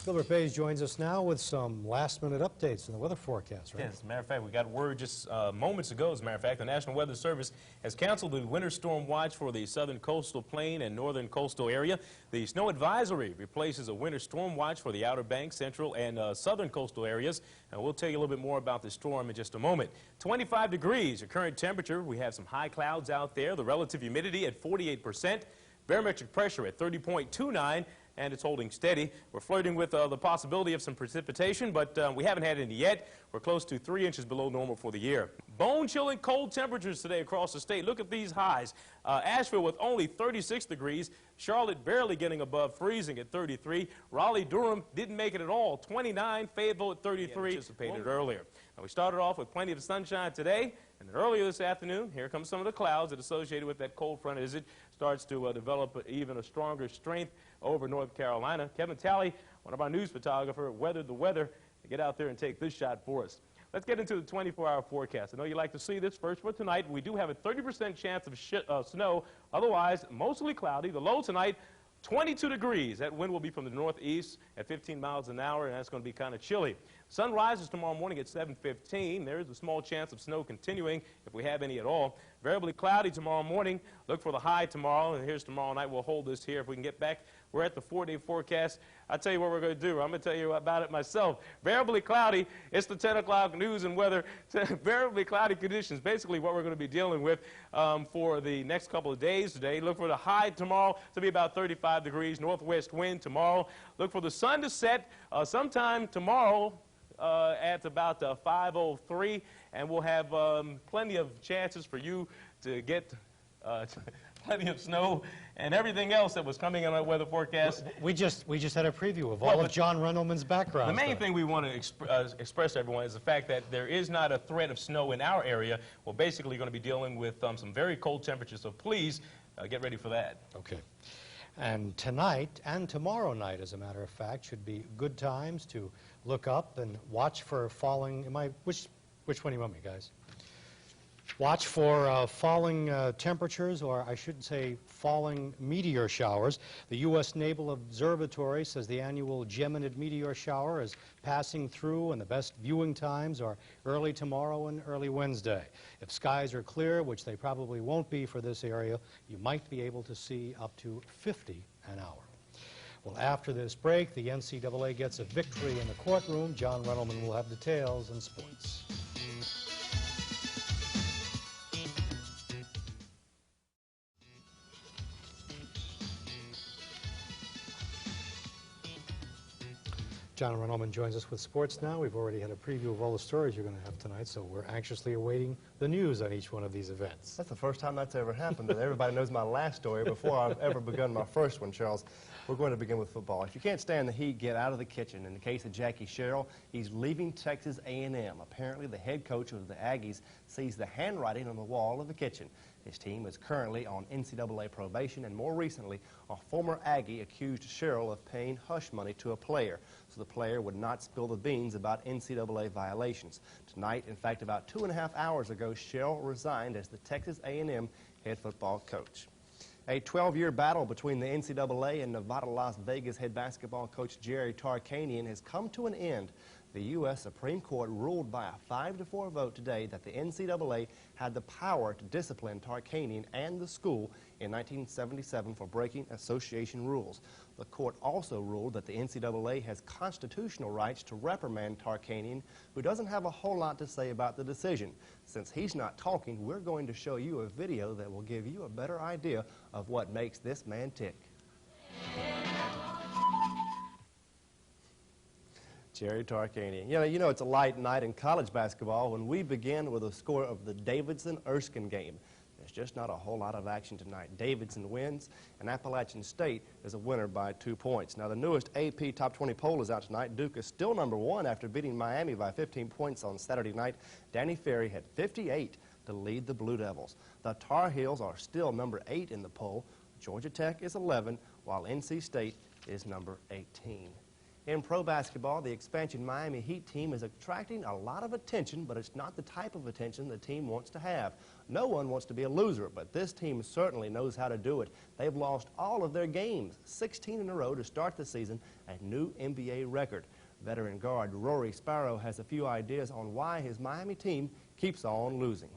Gilbert Baez joins us now with some last-minute updates in the weather forecast, right? Yes, as a matter of fact, we got word just moments ago, as a matter of fact, the National Weather Service has canceled the winter storm watch for the southern coastal plain and northern coastal area. The snow advisory replaces a winter storm watch for the Outer Banks, central and southern coastal areas. And we'll tell you a little bit more about the storm in just a moment. 25 degrees, your current temperature. We have some high clouds out there. The relative humidity at 48%. Barometric pressure at 30.29. And it's holding steady. We're flirting with the possibility of some precipitation, but we haven't had any yet. We're close to 3 inches below normal for the year. Bone-chilling cold temperatures today across the state. Look at these highs. Asheville with only 36 degrees. Charlotte barely getting above freezing at 33. Raleigh-Durham didn't make it at all. 29. Fayetteville at 33. Anticipated earlier. Now, we started off with plenty of sunshine today, and then earlier this afternoon, here come some of the clouds that are associated with that cold front as it starts to develop even a stronger strength over North Carolina. Kevin Talley, one of our news photographers, weathered the weather to get out there and take this shot for us. Let's get into the 24-hour forecast. I know you like to see this. First for tonight, we do have a 30% chance of snow. Otherwise, mostly cloudy. The low tonight, 22 degrees. That wind will be from the northeast at 15 miles an hour, and that's going to be kind of chilly. Sun rises tomorrow morning at 7:15. There is a small chance of snow continuing, if we have any at all. Variably cloudy tomorrow morning. Look for the high tomorrow, and here's tomorrow night. We'll hold this here if we can get back. We're at the 4-day forecast. I'll tell you what we're going to do. I'm going to tell you about it myself. Variably cloudy. It's the 10 o'clock news and weather. Variably cloudy conditions. Basically what we're going to be dealing with for the next couple of days today. Look for the high tomorrow to be about 35 degrees. Northwest wind tomorrow. Look for the sun to set sometime tomorrow at about 5:03, and we'll have plenty of chances for you to get plenty of snow and everything else that was coming in our weather forecast. We just had a preview of all of John Rendleman's background. The main thing we want to express to everyone is the fact that there is not a threat of snow in our area. We're basically going to be dealing with some very cold temperatures, so please get ready for that. Okay. And tonight and tomorrow night, as a matter of fact, should be good times to look up and watch for falling. Which one do you want me, guys? Watch for falling temperatures, or I should say falling meteor showers. The U.S. Naval Observatory says the annual Geminid meteor shower is passing through, and the best viewing times are early tomorrow and early Wednesday. If skies are clear, which they probably won't be for this area, you might be able to see up to 50 an hour. Well, after this break, the NCAA gets a victory in the courtroom. John Rendleman will have details in sports. John Rendleman joins us with sports now. We've already had a preview of all the stories you're going to have tonight, so we're anxiously awaiting the news on each one of these events. That's the first time that's ever happened. Everybody knows my last story before I've ever begun my first one, Charles. We're going to begin with football. If you can't stand the heat, get out of the kitchen. In the case of Jackie Sherrill, he's leaving Texas A&M. Apparently, the head coach of the Aggies sees the handwriting on the wall of the kitchen. His team is currently on NCAA probation, and more recently, a former Aggie accused Sherrill of paying hush money to a player, so the player would not spill the beans about NCAA violations. Tonight, in fact, about 2.5 hours ago, Sherrill resigned as the Texas A&M head football coach. A 12-year battle between the NCAA and Nevada, Las Vegas head basketball coach Jerry Tarkanian has come to an end. The U.S. Supreme Court ruled by a 5-4 vote today that the NCAA had the power to discipline Tarkanian and the school in 1977 for breaking association rules. The court also ruled that the NCAA has constitutional rights to reprimand Tarkanian, who doesn't have a whole lot to say about the decision. Since he's not talking, we're going to show you a video that will give you a better idea of what makes this man tick. Jerry Tarkanian. You know it's a light night in college basketball when we begin with a score of the Davidson-Erskine game. There's just not a whole lot of action tonight. Davidson wins, and Appalachian State is a winner by 2 points. Now, the newest AP Top 20 poll is out tonight. Duke is still #1 after beating Miami by 15 points on Saturday night. Danny Ferry had 58 to lead the Blue Devils. The Tar Heels are still #8 in the poll. Georgia Tech is 11, while NC State is #18. In pro basketball, the expansion Miami Heat team is attracting a lot of attention, but it's not the type of attention the team wants to have. No one wants to be a loser, but this team certainly knows how to do it. They've lost all of their games, 16 in a row to start the season, a new NBA record. Veteran guard Rory Sparrow has a few ideas on why his Miami team keeps on losing.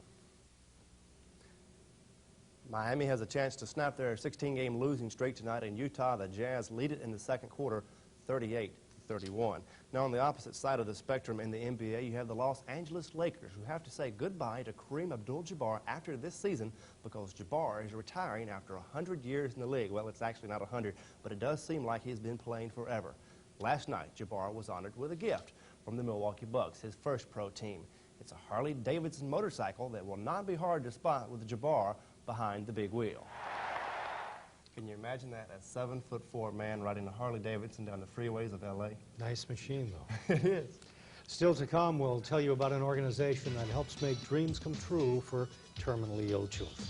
Miami has a chance to snap their 16-game losing streak tonight in Utah. The Jazz lead it in the second quarter, 38-31. Now, on the opposite side of the spectrum in the NBA, you have the Los Angeles Lakers, who have to say goodbye to Kareem Abdul-Jabbar after this season because Jabbar is retiring after 100 years in the league. Well, it's actually not 100, but it does seem like he's been playing forever. Last night, Jabbar was honored with a gift from the Milwaukee Bucks, his first pro team. It's a Harley-Davidson motorcycle that will not be hard to spot with Jabbar behind the big wheel. Can you imagine that? A 7'4" man riding a Harley-Davidson down the freeways of L.A.? Nice machine, though. It is. Still to come, we'll tell you about an organization that helps make dreams come true for terminally ill children.